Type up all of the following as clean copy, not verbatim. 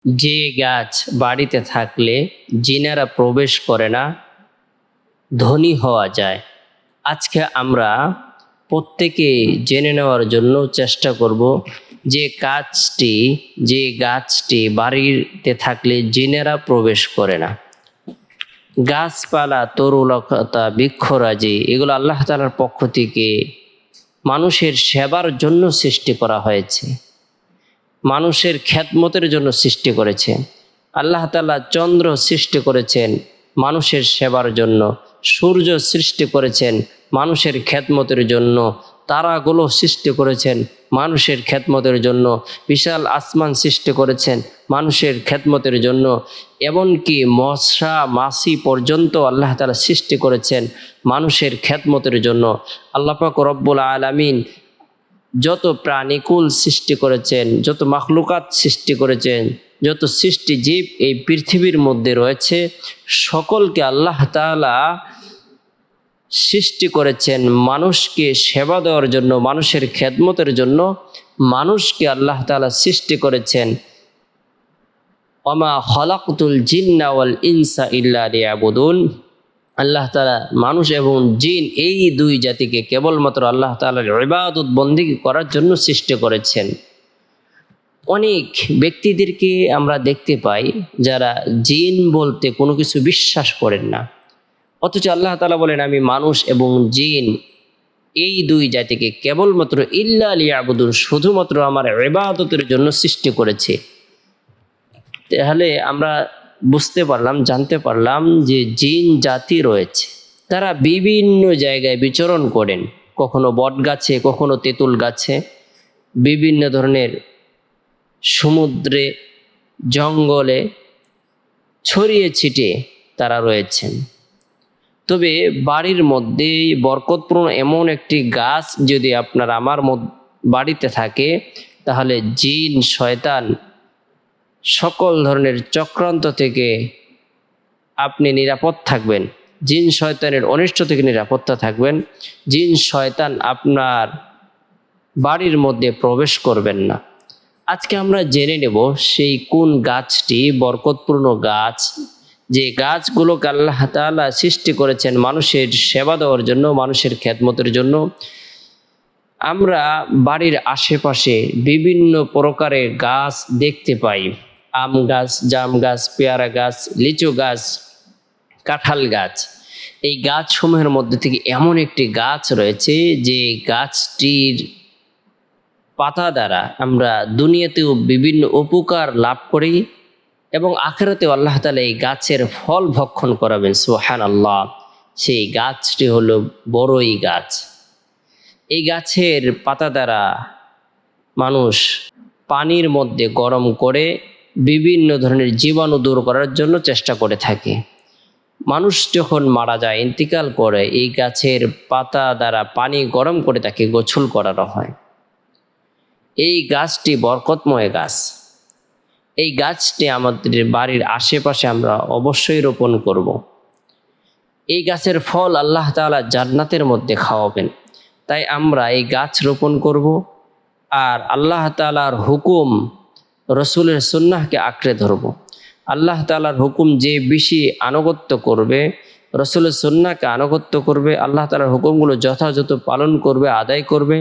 যে গাছ বাড়িতে থাকলে জিনেরা প্রবেশ করে না, ধনী হওয়া যায়। আজকে আমরা প্রত্যেকে জেনে নেওয়ার জন্য চেষ্টা করব যে গাছটি বাড়িতে থাকলে জিনেরা প্রবেশ করে না। গাছপালা, তরুলতা, বৃক্ষরাজি এগুলো আল্লাহ তাআলার পক্ষ থেকে মানুষের সেবার জন্য সৃষ্টি করা হয়েছে, মানুষের খেদমতের জন্য সৃষ্টি করেছে। আল্লাহ তাআলা চন্দ্র সৃষ্টি করেছেন মানুষের সেবার জন্য, সূর্য সৃষ্টি করেছেন মানুষের খেদমতের জন্য, তারাগুলো সৃষ্টি করেছেন মানুষের খেদমতের জন্য, বিশাল আসমান সৃষ্টি করেছেন মানুষের খেদমতের জন্য, এমনকি মশা মাছি পর্যন্ত আল্লাহ তাআলা সৃষ্টি করেছেন মানুষের খেদমতের জন্য। আল্লাহ পাক রব্বুল আলামিন যত প্রাণীকুল সৃষ্টি করেছেন, যত মাখলুকাত সৃষ্টি করেছেন, যত সৃষ্টি জীব এই পৃথিবীর মধ্যে রয়েছে, সকলকে আল্লাহ তাআলা সৃষ্টি করেছেন মানুষকে সেবা দেওয়ার জন্য, মানুষের খেদমতের জন্য। মানুষকে আল্লাহ তাআলা সৃষ্টি করেছেন ওমা খলাকতুল জিন্না ওয়াল ইনসা ইল্লা লিয়াবুদুন। আল্লাহ তাআলা মানুষ এবং জিন এই দুই জাতিকে কেবলমাত্র আল্লাহ তাআলার ইবাদত বন্দেগী করার জন্য সৃষ্টি করেছেন। অনেক ব্যক্তিদেরকে আমরা দেখতে পাই যারা জিন বলতে কোনো কিছু বিশ্বাস করেন না, অথচ আল্লাহ তাআলা বলেন আমি মানুষ এবং জিন এই দুই জাতিকে কেবলমাত্র ইল্লা লিয়াবুদুন, শুধুমাত্র আমার ইবাদতের জন্য সৃষ্টি করেছে। তাহলে আমরা বুঝতে পারলাম, জানতে পারলাম যে জিন জাতি রয়েছে, তারা বিভিন্ন জায়গায় বিচরণ করেন, কখনো বট গাছে, কখনো তেঁতুল গাছে, বিভিন্ন ধরনের সমুদ্রে, জঙ্গলে ছড়িয়ে ছিটিয়ে তারা রয়েছেন। তবে বাড়ির মধ্যে বরকতপূর্ণ এমন একটি গাছ যদি আপনার আমার বাড়িতে থাকে, তাহলে জিন শয়তান সকল ধরনের চক্রান্ত থেকে আপনি নিরাপদ থাকবেন, জিন শয়তানের অনিষ্ট থেকে নিরাপত্তা থাকবেন। জিন শয়তান আপনার বাড়ির মধ্যে প্রবেশ করবেন না। আজকে আমরা জেনে নেব সেই কোন গাছটি বরকতপূর্ণ গাছ, যে গাছগুলোকে আল্লাহ তাআলা সৃষ্টি করেছেন মানুষের সেবা দেওয়ার জন্য, মানুষের খেদমতের জন্য। আমরা বাড়ির আশেপাশে বিভিন্ন প্রকারের গাছ দেখতে পাই, আম গাছ, জাম গাছ, পেয়ারা গাছ, লিচু গাছ, কাঁঠাল গাছ। এই গাছসমূহের মধ্যে থেকে এমন একটি গাছ রয়েছে যে গাছটির পাতা দ্বারা আমরা দুনিয়াতেও বিভিন্ন উপকার লাভ করি এবং আখিরাতেও আল্লাহ তাআলা এই গাছের ফল ভক্ষণ করাবেন। সুবহানাল্লাহ। সেই গাছটি হলো বড়ই গাছ। এই গাছের পাতা দ্বারা মানুষ পানির মধ্যে গরম করে বিভিন্ন ধরনের জীবাণু দূর করার জন্য চেষ্টা করে থাকে। মানুষ যখন মারা যায়, ইন্তিকাল করে, এই গাছের পাতা দ্বারা পানি গরম করে তাকে গোসল করানো হয়। এই গাছটি বরকতময় গাছ। এই গাছটি আমাদের বাড়ির আশেপাশে আমরা অবশ্যই রোপণ করব। এই গাছের ফল আল্লাহ তাআলা জান্নাতের মধ্যে খাওয়াবেন। তাই আমরা এই গাছ রোপণ করব আর আল্লাহ তাআলার হুকুম, রসুলের সুন্নাহকে আঁকড়ে ধরব। আল্লাহ তাআলার হুকুম যে বেশি আনুগত্য করবে, রসুলের সুন্নাহকে আনুগত্য করবে, আল্লাহ তাআলার হুকুমগুলো যথাযথ পালন করবে, আদায় করবে,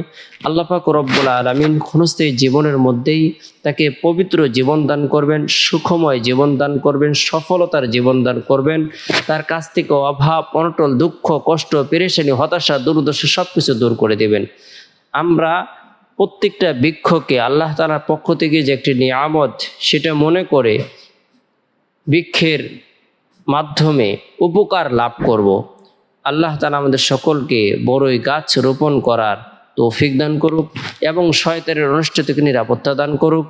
আল্লাহ পাক রব্বুল আলামিন ক্ষণস্থায়ী জীবনের মধ্যেই তাকে পবিত্র জীবন দান করবেন, সুখময় জীবন দান করবেন, সফলতার জীবন দান করবেন। তার কাছ থেকে অভাব, অনটন, দুঃখ, কষ্ট, পেরেশানি, হতাশা, দুর্দশা সব কিছু দূর করে দেবেন। আমরা প্রত্যেকটা বৃক্ষকে আল্লাহ তাআলার পক্ষ থেকে যে একটি নিয়ামত, সেটা মনে করে বৃক্ষের মাধ্যমে উপকার লাভ করব। আল্লাহ তাআলা আমাদের সকলকে বড়ই গাছ রোপণ করার তৌফিক দান করুক এবং শয়তানের অনিষ্ট থেকে নিরাপত্তা দান করুক।